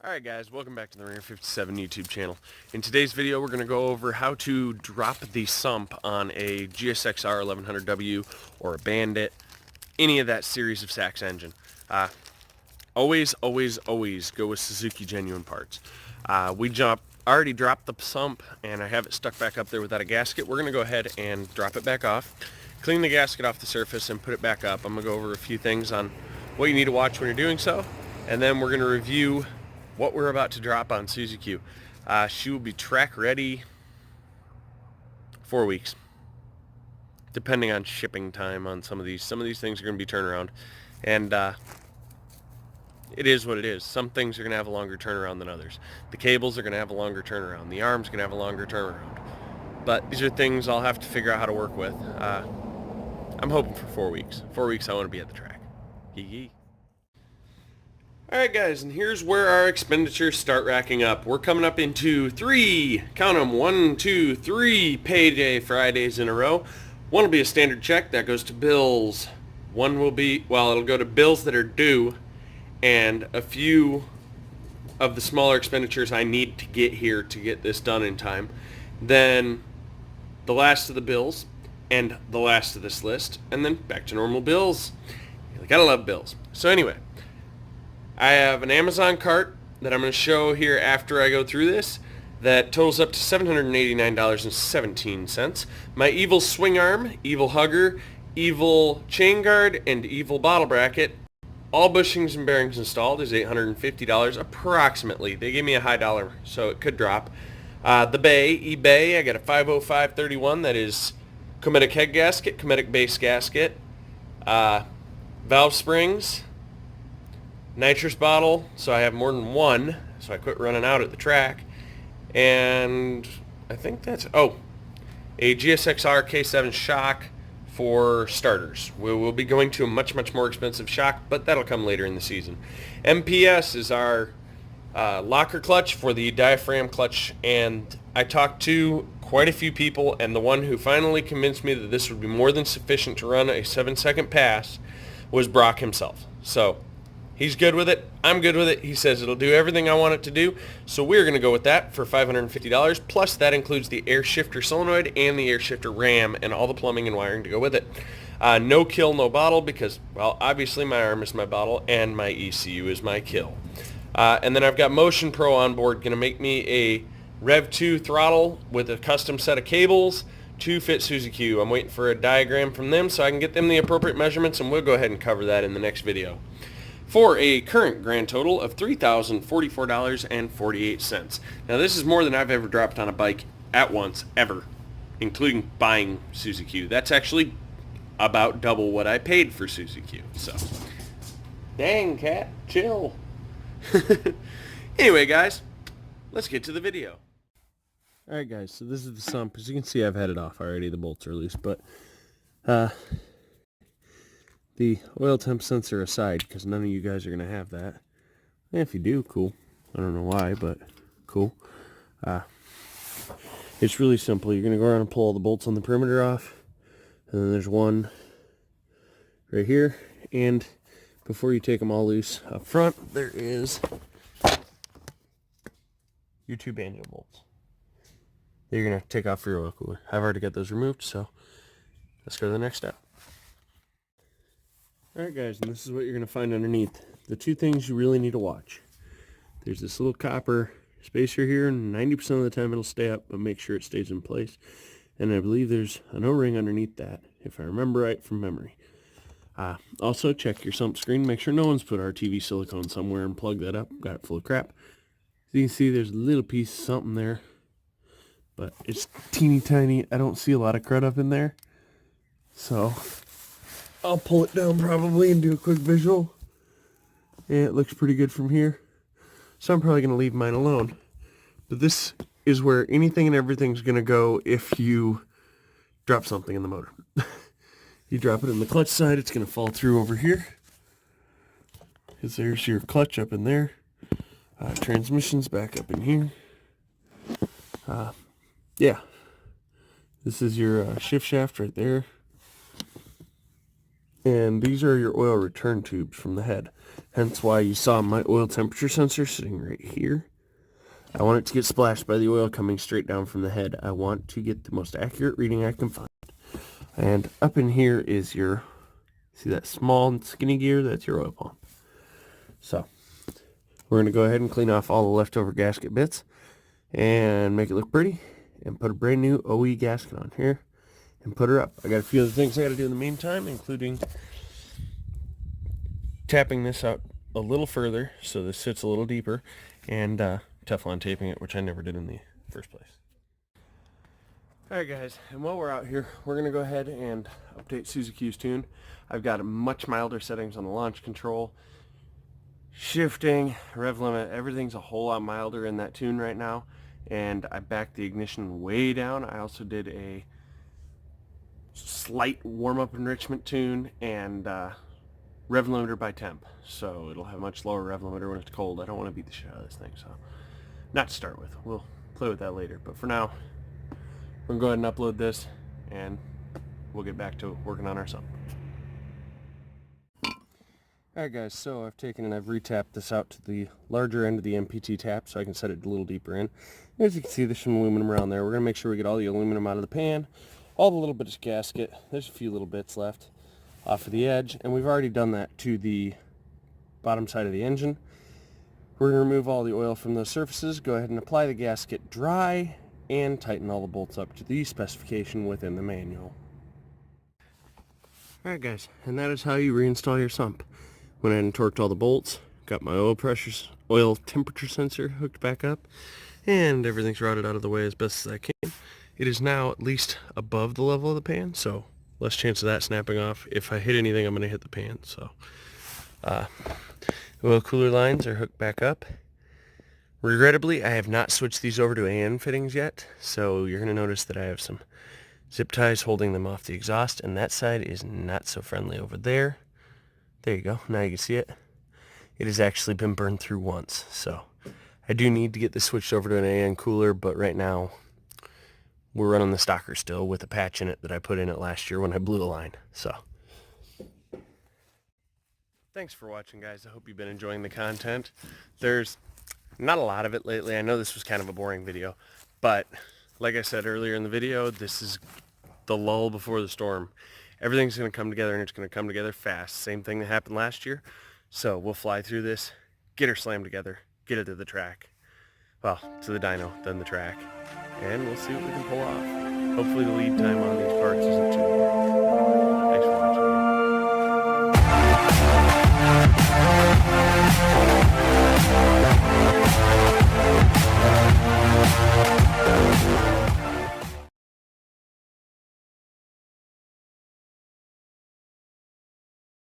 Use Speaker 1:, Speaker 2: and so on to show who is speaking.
Speaker 1: Alright guys, welcome back to the Ringer 57 YouTube channel. In today's video we're going to go over how to drop the sump on a gsf1200W or a Bandit, any of that series of Sachs engine. Always go with Suzuki genuine parts. We already dropped the sump and I have it stuck back up there without a gasket. We're going to go ahead and drop it back off, clean the gasket off the surface and put it back up. I'm going to go over a few things on what you need to watch when you're doing so, and then we're going to review what we're about to drop on Suzi-Q. She will be track ready 4 weeks, depending on shipping time on some of these. Some of these things are going to be turnaround, and it is what it is. Some things are going to have a longer turnaround than others. The cables are going to have a longer turnaround. The arm's going to have a longer turnaround. But these are things I'll have to figure out how to work with. I'm hoping for 4 weeks. 4 weeks I want to be at the track. Yee. Alright guys, and here's where our expenditures start racking up. We're coming up into 3, count them, 1, 2, 3 payday Fridays in a row. One will be a standard check, that goes to bills. One will be, well, it'll go to bills that are due, and a few of the smaller expenditures I need to get here to get this done in time. Then the last of the bills, and the last of this list, and then back to normal bills. You gotta love bills. So anyway, I have an Amazon cart that I'm going to show here after I go through this that totals up to $789.17. My evil swing arm, evil hugger, evil chain guard, and evil bottle bracket, all bushings and bearings installed, is $850 approximately. They gave me a high dollar, so it could drop. The bay, eBay, I got a 50531 that is Cometic head gasket, Cometic base gasket, valve springs, nitrous bottle, so I have more than one, so I quit running out at the track, and I think that's, a GSXR K7 shock for starters. We will be going to a much more expensive shock, but that'll come later in the season. MPS is our locker clutch for the diaphragm clutch, and I talked to quite a few people, and the one who finally convinced me that this would be more than sufficient to run a 7-second pass was Brock himself. So he's good with it. I'm good with it. He says it'll do everything I want it to do. So we're going to go with that for $550. Plus that includes the air shifter solenoid and the air shifter ram and all the plumbing and wiring to go with it. No kill, no bottle because, well, obviously my arm is my bottle and my ECU is my kill. And then I've got Motion Pro on board. Going to make me a Rev 2 throttle with a custom set of cables to fit Suzi-Q. I'm waiting for a diagram from them so I can get them the appropriate measurements, and we'll go ahead and cover that in the next video, for a current grand total of $3,044.48. Now this is more than I've ever dropped on a bike at once, ever, including buying Suzi-Q. That's actually about double what I paid for Suzi-Q. So, dang cat, chill. Anyway guys, let's get to the video. Alright guys, so this is the sump. As you can see, I've had it off already. The bolts are loose, but the oil temp sensor aside, because none of you guys are going to have that. And if you do, cool. I don't know why, but cool. It's really simple. You're going to go around and pull all the bolts on the perimeter off. And then there's one right here. And before you take them all loose up front, there is your 2 banjo bolts that you're going to take off for your oil cooler. I've already got those removed, so let's go to the next step. Alright guys, and this is what you're going to find underneath. The 2 things you really need to watch. There's this little copper spacer here, and 90% of the time it'll stay up, but make sure it stays in place. And I believe there's an O-ring underneath that, if I remember right from memory. Also, check your sump screen. Make sure no one's put RTV silicone somewhere and plug that up. Got it full of crap. So you can see there's a little piece of something there, but it's teeny tiny. I don't see a lot of crud up in there. So I'll pull it down probably and do a quick visual. And it looks pretty good from here. So I'm probably going to leave mine alone. But this is where anything and everything's going to go if you drop something in the motor. You drop it in the clutch side, it's going to fall through over here, because there's your clutch up in there. Transmission's back up in here. Yeah. This is your shift shaft right there. And these are your oil return tubes from the head. Hence why you saw my oil temperature sensor sitting right here. I want it to get splashed by the oil coming straight down from the head. I want to get the most accurate reading I can find. And up in here is your, see that small skinny gear? That's your oil pump. So we're going to go ahead and clean off all the leftover gasket bits and make it look pretty and put a brand new OE gasket on here and put her up. I got a few other things I got to do in the meantime, including tapping this out a little further so this sits a little deeper, and Teflon taping it, which I never did in the first place. Alright guys, and while we're out here, we're going to go ahead and update Suzi-Q's tune. I've got much milder settings on the launch control, shifting, rev limit, everything's a whole lot milder in that tune right now, and I backed the ignition way down. I also did a slight warm-up enrichment tune and rev limiter by temp, so it'll have much lower rev limiter when it's cold. I don't want to beat the shit out of this thing, so not to start with. We'll play with that later, but for now we're going to go ahead and upload this and we'll get back to working on our sump. Alright guys, so I've taken and I've retapped this out to the larger end of the MPT tap so I can set it a little deeper in. As you can see, there's some aluminum around there. We're going to make sure we get all the aluminum out of the pan, all the little bits of gasket. There's a few little bits left off of the edge, and we've already done that to the bottom side of the engine. We're going to remove all the oil from those surfaces, go ahead and apply the gasket dry, and tighten all the bolts up to the specification within the manual. Alright guys, and that is how you reinstall your sump. Went ahead and torqued all the bolts, got my oil temperature sensor hooked back up, and everything's routed out of the way as best as I can. It is now at least above the level of the pan, so less chance of that snapping off. If I hit anything, I'm going to hit the pan. So oil cooler lines are hooked back up. Regrettably, I have not switched these over to AN fittings yet, so you're going to notice that I have some zip ties holding them off the exhaust, and that side is not so friendly over there. There you go. Now you can see it. It has actually been burned through once, so I do need to get this switched over to an AN cooler, but right now we're running the stocker still with a patch in it that I put in it last year when I blew the line. So thanks for watching, guys. I hope you've been enjoying the content. There's not a lot of it lately. I know this was kind of a boring video, but like I said earlier in the video, this is the lull before the storm. Everything's going to come together, and it's going to come together fast. Same thing that happened last year. So we'll fly through this, get her slammed together, get it to the track. Well, to the dyno, then the track. And we'll see what we can pull off. Hopefully the lead time on these parts isn't too long. Thanks for watching.